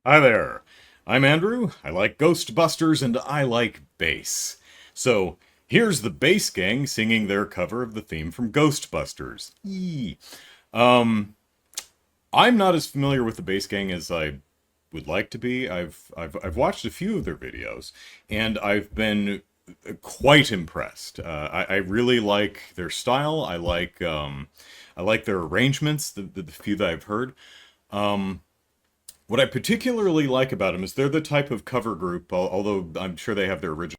Hi there. I'm Andrew. I like Ghostbusters and I like bass. So here's the Bass Gang singing their cover of the theme from Ghostbusters. Yee. Um, I'm not as familiar with the Bass Gang as I would like to be. I've watched a few of their videos, and I've been quite impressed. I really like their style. I like their arrangements. The few that I've heard. Um, What I particularly like about them is they're the type of cover group, although I'm sure they have their original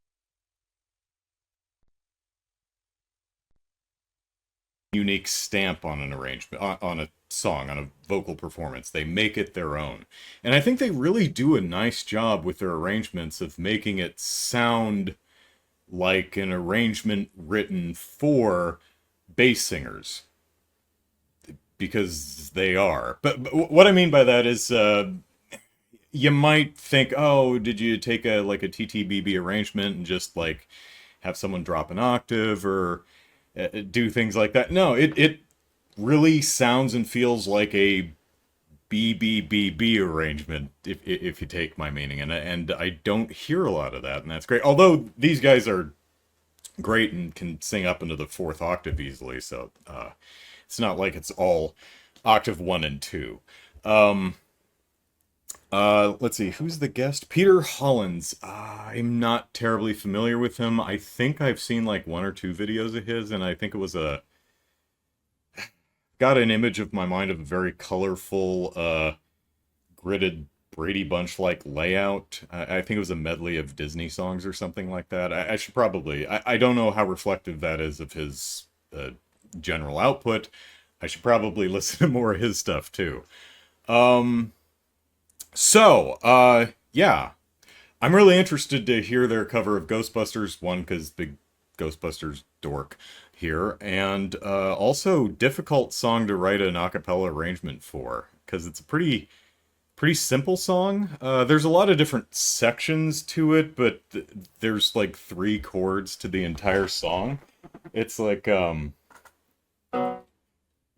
unique stamp on an arrangement, on a song, on a vocal performance. They make it their own. And I think they really do a nice job with their arrangements of making it sound like an arrangement written for bass singers, because they are. But what I mean by that is you might think, oh, did you take a like a TTBB arrangement and just like have someone drop an octave or do things like that? No, it really sounds and feels like a BBBB arrangement, if you take my meaning, and I don't hear a lot of that, and that's great. Although these guys are great and can sing up into the fourth octave easily, so it's not like it's all octave one and two. Um, let's see, who's the guest? Peter Hollins. I'm not terribly familiar with him. I think I've seen like one or two videos of his, and I think it was a got an image of my mind of a very colorful, gridded Brady Bunch like layout. I think it was a medley of Disney songs or something like that. I should probably. I don't know how reflective that is of his general output. I should probably listen to more of his stuff too. Um, yeah, I'm really interested to hear their cover of Ghostbusters. One, because big Ghostbusters dork here, and also difficult song to write an a cappella arrangement for, because it's a pretty simple song. There's a lot of different sections to it, but there's like three chords to the entire song. It's like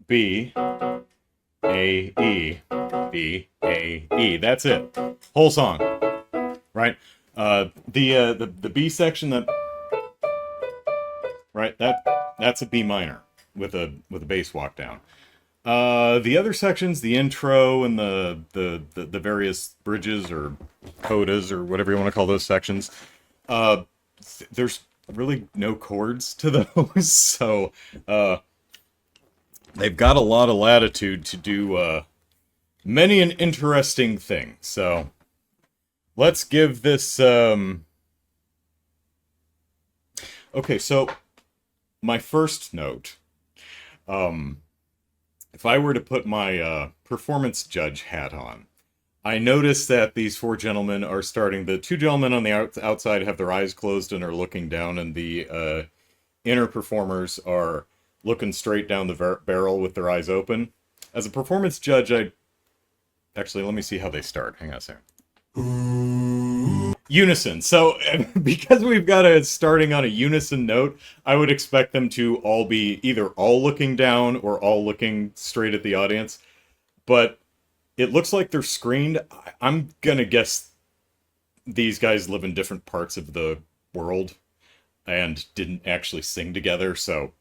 B A E B A E. That's it. Whole song, right? The B section, that right, that's a B minor with a bass walk down. The other sections, the intro and the various bridges or codas or whatever you want to call those sections, there's really no chords to those, so they've got a lot of latitude to do many an interesting thing. So let's give this. Okay, so my first note. Um, if I were to put my performance judge hat on, I noticed that these four gentlemen are starting. The two gentlemen on the outside have their eyes closed and are looking down, and the inner performers are looking straight down the barrel with their eyes open. As a performance judge, I actually let me see how they start. Hang on a second. Unison. So because we've got a starting on a unison note, I would expect them to all be either all looking down or all looking straight at the audience. But it looks like they're screened. I'm gonna guess these guys live in different parts of the world and didn't actually sing together, so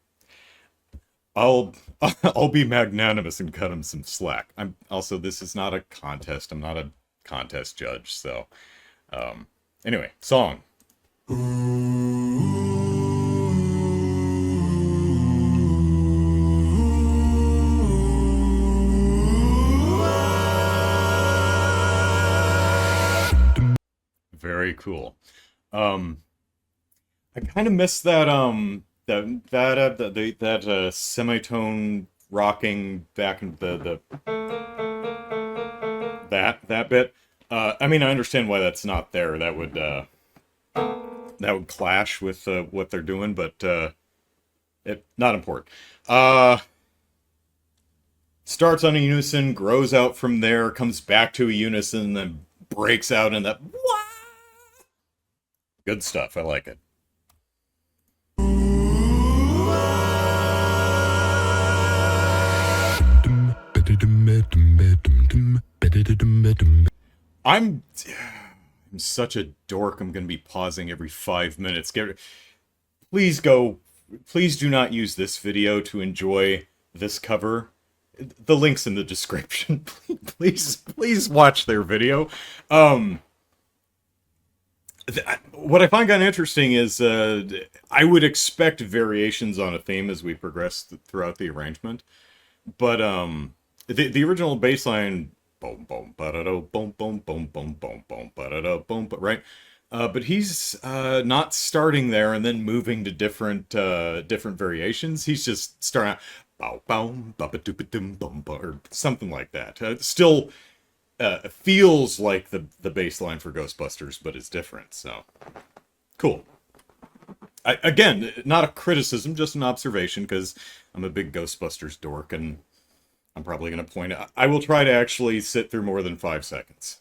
I'll I'll be magnanimous and cut them some slack. I'm also, this is not a contest. I'm not a contest judge, so anyway, song. Very cool. Um I kind of miss that semitone rocking back in the that bit. I mean, I understand why that's not there. That would clash with what they're doing, but it not important. Uh, Starts on a unison, grows out from there, comes back to a unison, then breaks out in that. Good stuff. I like it. I'm I'm such a dork. I'm going to be pausing every 5 minutes. Please go. Please do not use this video to enjoy this cover. The link's in the description. Please watch their video. Um, what I find kind of interesting is I would expect variations on a theme as we progress throughout the arrangement, but the original bass line, boom boom ba da boom boom boom boom boom boom ba da boom, right? But he's not starting there and then moving to different variations. He's just starting out bow bow ba ba doo ba dum bum or something like that. Still feels like the bass line for Ghostbusters, but it's different. So cool. Again, not a criticism, just an observation, because I'm a big Ghostbusters dork, and I'm probably going to point out. I will try to actually sit through more than 5 seconds.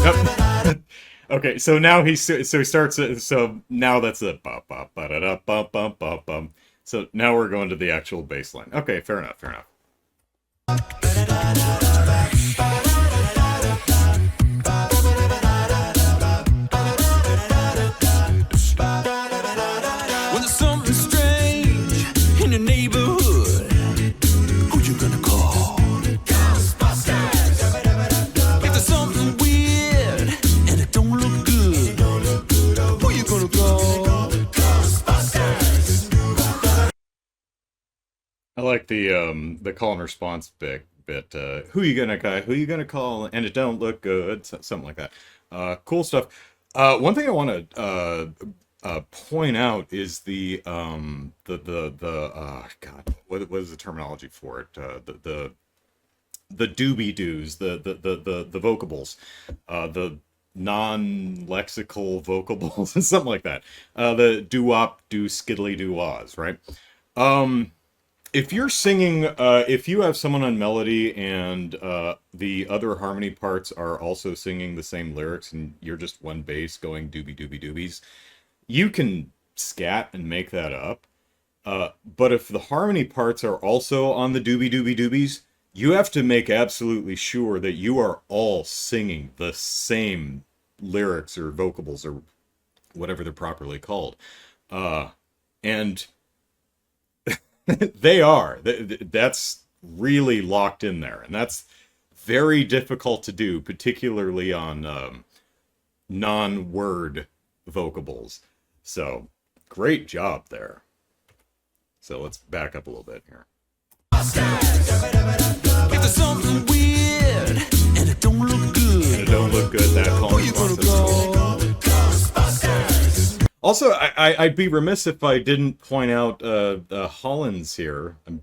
Yep. Okay, so now he starts. So now that's a ba ba ba da da ba ba ba bum. So now we're going to the actual bass line. Okay, fair enough. Fair enough. When there's something strange in your neighborhood, who you gonna call? Ghostbusters! If there's something weird and it don't look good, who you gonna call? Ghostbusters! I like the call and response bit. Who you gonna call? Who you gonna call? And it don't look good. Something like that. Cool stuff. One thing I want to point out is God, what is the terminology for it? The doobie doos, the vocables, the non-lexical vocables, something like that. The doo-wop, do skiddly doo-wahs, right? If you're singing, if you have someone on melody and the other harmony parts are also singing the same lyrics and you're just one bass going doobie doobie doobies, you can scat and make that up. But if the harmony parts are also on the doobie doobie doobies, you have to make absolutely sure that you are all singing the same lyrics or vocables or whatever they're properly called. And they are. That's really locked in there. And that's very difficult to do, particularly on non-word vocables. So, great job there. So let's back up a little bit here. If there's something weird and it don't look good, And it don't look good, that call who you gonna call? Ghostbusters! Also, I'd be remiss if I didn't point out Hollins here. I'm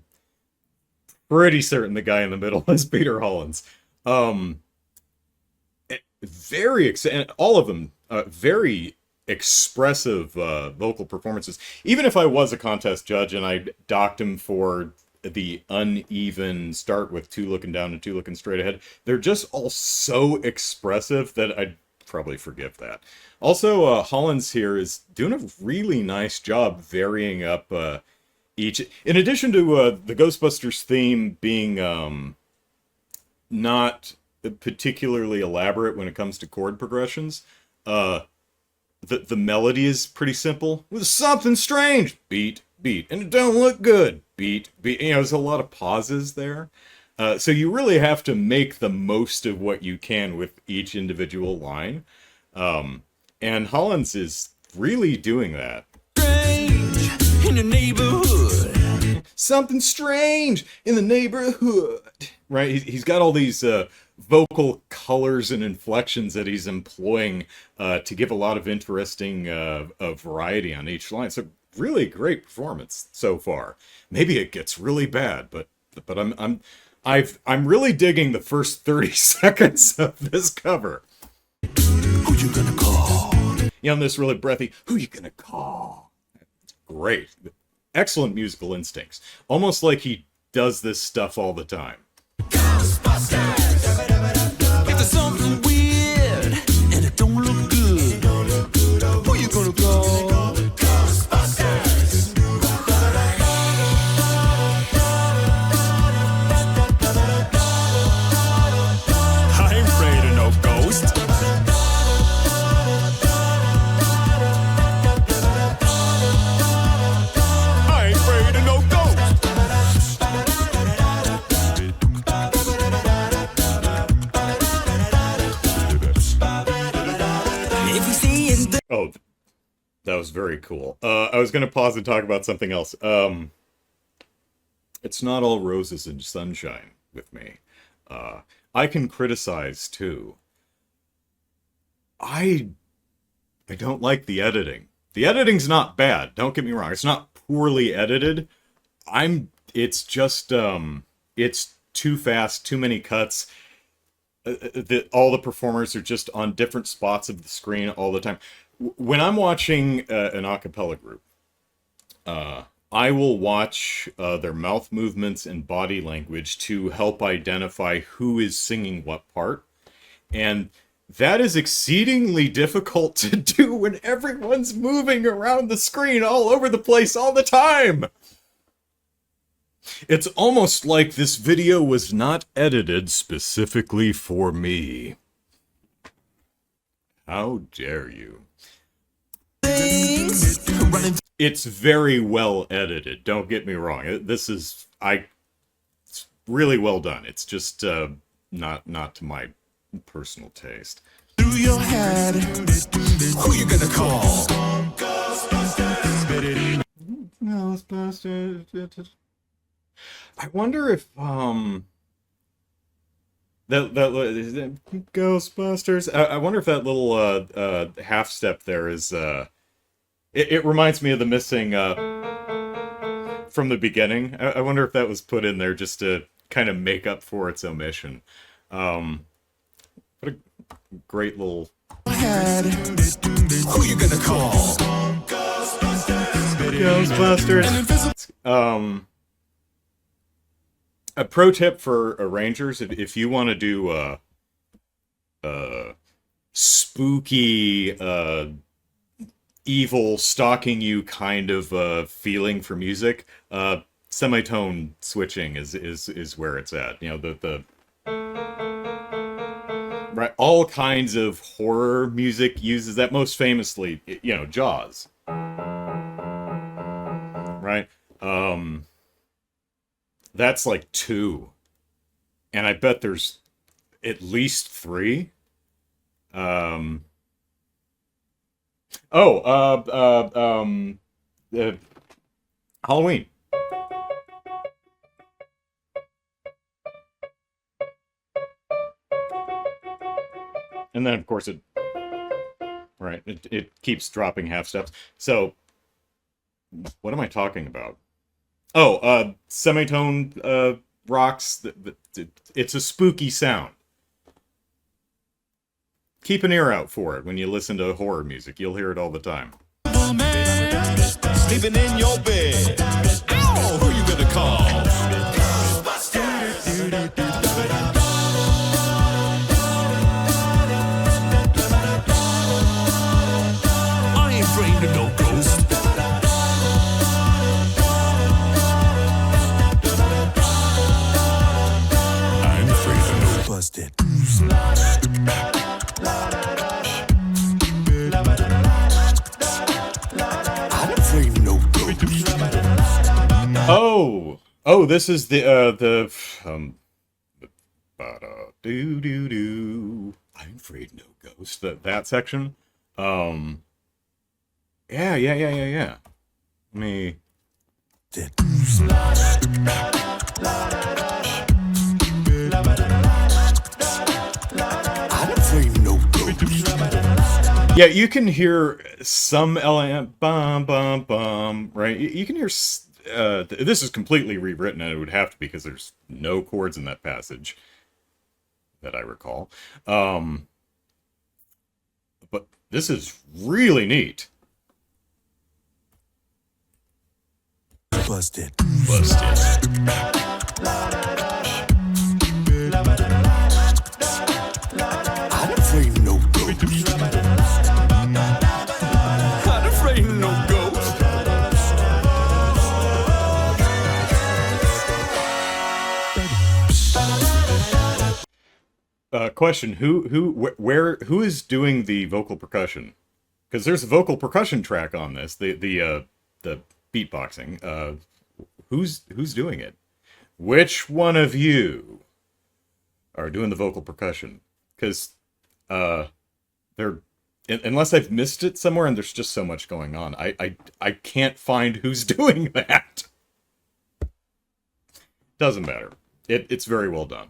pretty certain the guy in the middle is Peter Hollins. All of them, very expressive vocal performances. Even if I was a contest judge and I docked him for the uneven start with two looking down and two looking straight ahead, they're just all so expressive that I'd probably forgive that. Also, Hollins here is doing a really nice job varying up each. In addition to the Ghostbusters theme being not particularly elaborate when it comes to chord progressions, the melody is pretty simple. With something strange, beat, beat, and it don't look good, beat, beat. You know, there's a lot of pauses there. So you really have to make the most of what you can with each individual line. And Hollins is really doing that. Strange in your neighborhood. Something strange in the neighborhood. Right? He's got all these vocal colors and inflections that he's employing to give a lot of interesting variety on each line. So really great performance so far. Maybe it gets really bad, but I'm really digging the first 30 seconds of this cover. Who you gonna call? You know, this really breathy, who you gonna call? It's great. Excellent musical instincts. Almost like he does this stuff all the time. Ghostbusters! If there's something weird and it don't look good, If you see it, Oh, that was very cool. I was going to pause and talk about something else. It's not all roses and sunshine with me. I can criticize too. I I don't like the editing. The editing's not bad. Don't get me wrong. It's not poorly edited. It's just it's too fast, too many cuts. All the performers are just on different spots of the screen all the time. When I'm watching an a cappella group, I will watch their mouth movements and body language to help identify who is singing what part. And that is exceedingly difficult to do when everyone's moving around the screen all over the place all the time. It's almost like this video was not edited specifically for me. How dare you? It's very well edited, don't get me wrong. It's really well done. It's just not to my personal taste. through your head. Who you gonna call? Ghostbusters. I wonder if that Ghostbusters. I wonder if that little half step there is it reminds me of the missing from the beginning. I wonder if that was put in there just to kind of make up for its omission. What a great little Head. Who you gonna call? Ghostbusters. A pro tip for arrangers: if you want to do spooky, evil, stalking you kind of feeling for music, semitone switching is where it's at. You know, the right, all kinds of horror music uses that. Most famously, you know, Jaws. Right? That's like 2. And I bet there's at least 3. Halloween. And then, of course, it keeps dropping half steps. So, what am I talking about? Oh, semitone rocks. It's a spooky sound. Keep an ear out for it when you listen to horror music. You'll hear it all the time. Sleeping in your bed. Ow! Who you gonna call? I ain't afraid of no ghost. I'm afraid of no busted. I'm afraid of no ghost. Oh, this is the do do do. I'm afraid no ghost. That section. Yeah. Let me. I'm afraid of no ghost. Yeah, you can hear some element, bum bum bum, right? You can hear. This is completely rewritten, and it would have to be because there's no chords in that passage that I recall. But this is really neat. Busted. I'm afraid of no ghost. I'm afraid of no ghost. Question: who is doing the vocal percussion? Because there's a vocal percussion track on this. The beatboxing. Who's doing it? Which one of you are doing the vocal percussion? Because they're unless I've missed it somewhere, and there's just so much going on. I can't find who's doing that. Doesn't matter. It's very well done.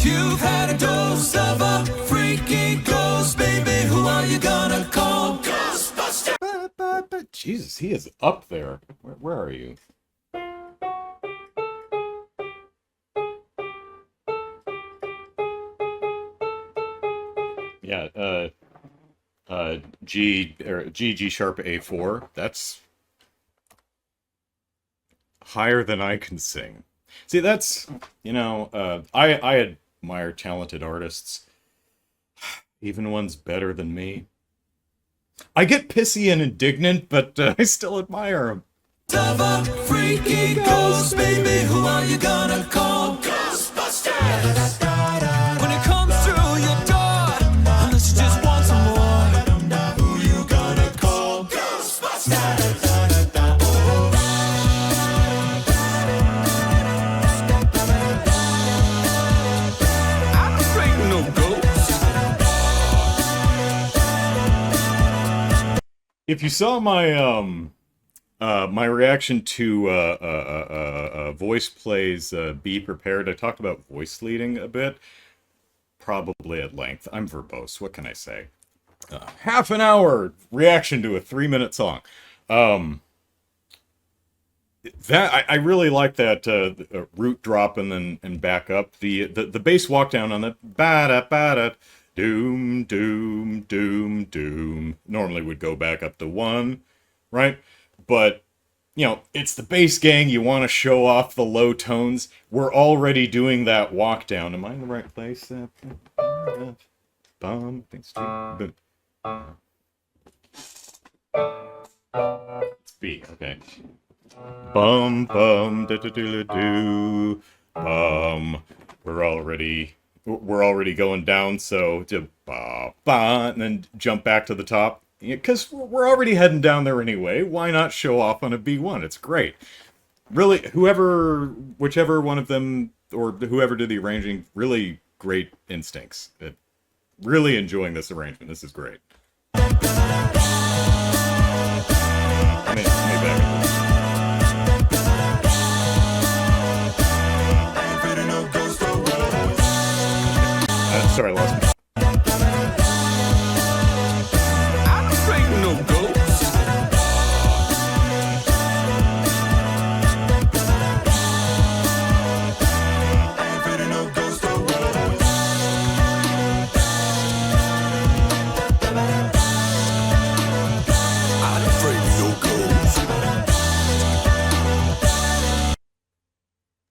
You've had a dose of a freaky ghost, baby. Who are you gonna call? Ghostbusters! But Jesus, he is up there. Where are you? Yeah, G sharp A4. That's higher than I can sing. See, that's, I admire talented artists, even ones better than me. I get pissy and indignant, but I still admire them. Of a freaky ghost, baby. Who are you gonna call? Ghostbusters! When it comes through your door, unless you just want some more, who you gonna call? Ghostbusters! I'm afraid of no ghosts. If you saw my my reaction to voice plays, Be Prepared, I talked about voice leading a bit, probably at length. I'm verbose. What can I say? Half an hour reaction to a 3-minute song. That I really like that root drop and then back up. The bass walk down on the ba-da ba-da doom doom doom doom normally would go back up to 1, right? But it's the bass gang. You want to show off the low tones. We're already doing that walk down. Am I in the right place? It's B. Okay. Bum bum da da da do bum. We're already going down. So to ba ba and then jump back to the top. Because we're already heading down there anyway. Why not show off on a B1? It's great. Really, whichever one of them, or whoever did the arranging, really great instincts. Really enjoying this arrangement. This is great. Let me back up. Sorry, I lost my...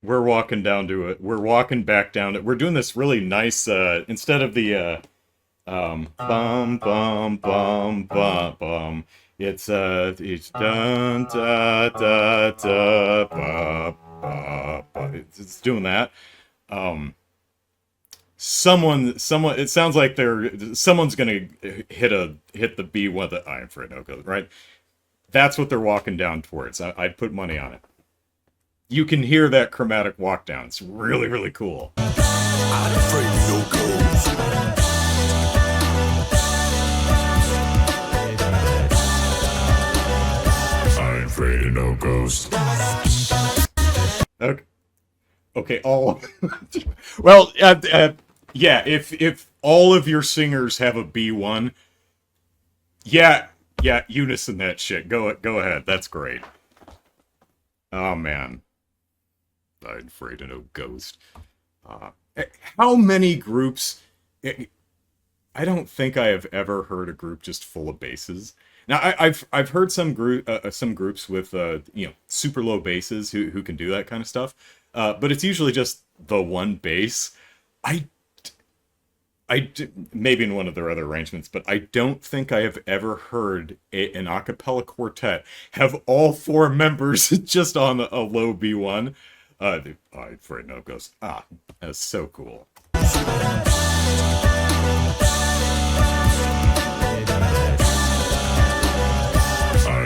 We're walking down to it. We're walking back down it. We're doing this really nice, instead of the, bum, bum, bum, bum, bum. It's dun, da, da, da, ba, ba, ba. It's doing that. Someone, it sounds like someone's gonna hit the B1 that I'm afraid no goes, right? That's what they're walking down towards. I'd put money on it. You can hear that chromatic walk down. It's really, really cool. I'm afraid of no ghosts. I'm afraid of no ghosts. Okay, all. Well, yeah. If all of your singers have a B1, yeah, unison that shit. Go ahead. That's great. Oh man. I'm afraid of no ghost. How many groups? I don't think I have ever heard a group just full of basses. Now I've heard some groups with super low basses who can do that kind of stuff, but it's usually just the one bass. I maybe in one of their other arrangements, but I don't think I have ever heard an a cappella quartet have all 4 members just on a low B1. I'm afraid no ghost. That's so cool. I'm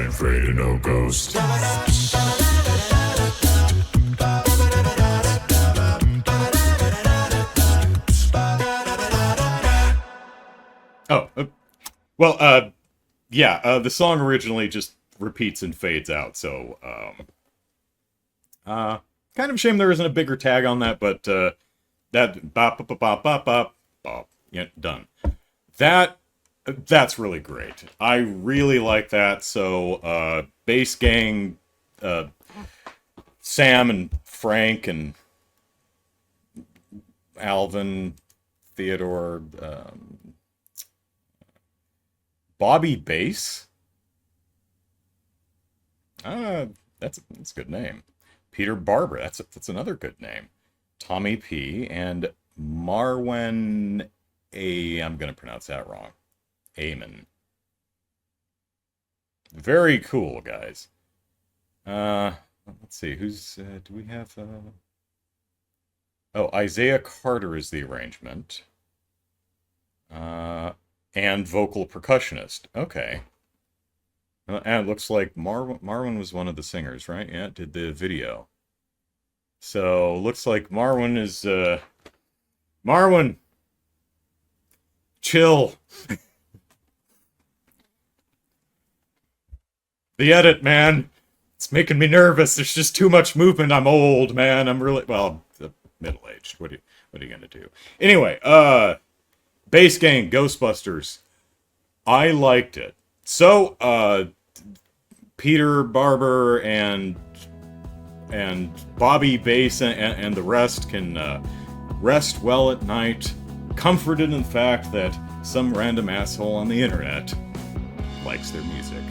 afraid of no ghost. Well, yeah, the song originally just repeats and fades out, so kind of a shame there isn't a bigger tag on that, but that bop bop bop bop bop bop, yeah, done. That that's really great. I really like that. So bass gang, uh, Sam and Frank and Alvin, Theodore, Bobby Bass. That's a good name. Peter Barber. That's another good name. Tommy P and Marwan A. I'm gonna pronounce that wrong. Amen. Very cool, guys. Uh, let's see. Who's do we have? Oh, Isaiah Carter is the arrangement. Uh, and vocal percussionist. Okay. And it looks like Marwan was one of the singers, right? Yeah, did the video. So looks like Marwan is Marwan, chill. The edit, man. It's making me nervous. There's just too much movement. I'm old, man. I'm really well, middle-aged. What are you gonna do? Anyway, Bass Gang, Ghostbusters. I liked it. So, Peter Barber and Bobby Bass and the rest can rest well at night, comforted in the fact that some random asshole on the internet likes their music.